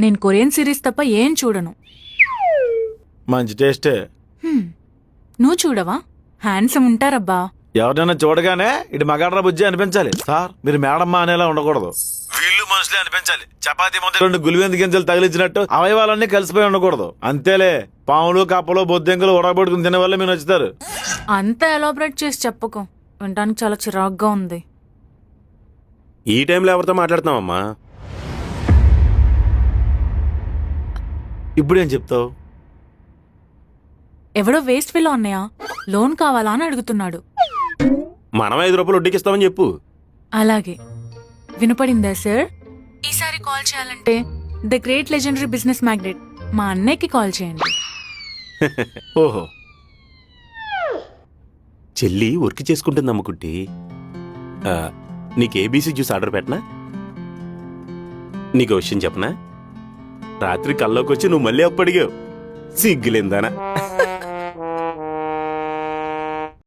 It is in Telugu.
నేను కొరియన్ సిరీస్ తప్ప ఏం చూడను. మంచి టేస్టే. నువ్వు చూడవా? హ్యాండ్సమ్ ఉంటారబ్బా. ఎవరైనా చూడగానే ఇటు మగాడ్రా బుజ్జి అనిపించాలి సార్. మీరు మేడమ్మా అనేలా ఉండకూడదు. వీళ్ళు మనుషులే అనిపించాలి. చపాతీ ముందు 2 గులివెందు గింజలు తగిలించినట్టు అవయవాలన్నీ కలిసిపోయి ఉండకూడదు. అంతేలే. పాములు కప్పలు బొద్దెంకలు ఉడకబెట్టుకుని తినే వల్ల మీరు నచ్చుతారు. అంత ఎలాబరేట్ చేసి చెప్పకు, వినడానికి చాలా చిరాగ్గా ఉంది. ఈ టైంలో ఎవరితో మాట్లాడుతున్నావమ్మా? ఇప్పుడేం చెప్తావు? ఎవడో వేస్ట్ ఫీల్ అన్నయ్య లోన్ కావాలా అని అడుగుతున్నాడు. మనం 5 రూపాయలు వడ్డీకి ఇస్తామని చెప్పు. అలాగే. వినపడిందా సార్? ఈసారి కాల్ చేయాలంటే the great legendary business magnet మా అన్నయ్యకి కాల్ చేయండి. ఓహో, చెల్లి వర్క్ చేసుకుంటుంది అమ్ముకుంటే. నీకు ఏబీసీ జ్యూస్ ఆర్డర్ పెట్టనా? నీకు విషయం చెప్పనా? రాత్రి కల్లోకి వచ్చి నువ్వు మళ్ళీ అప్పడిగావు. సిగ్గులేందానా?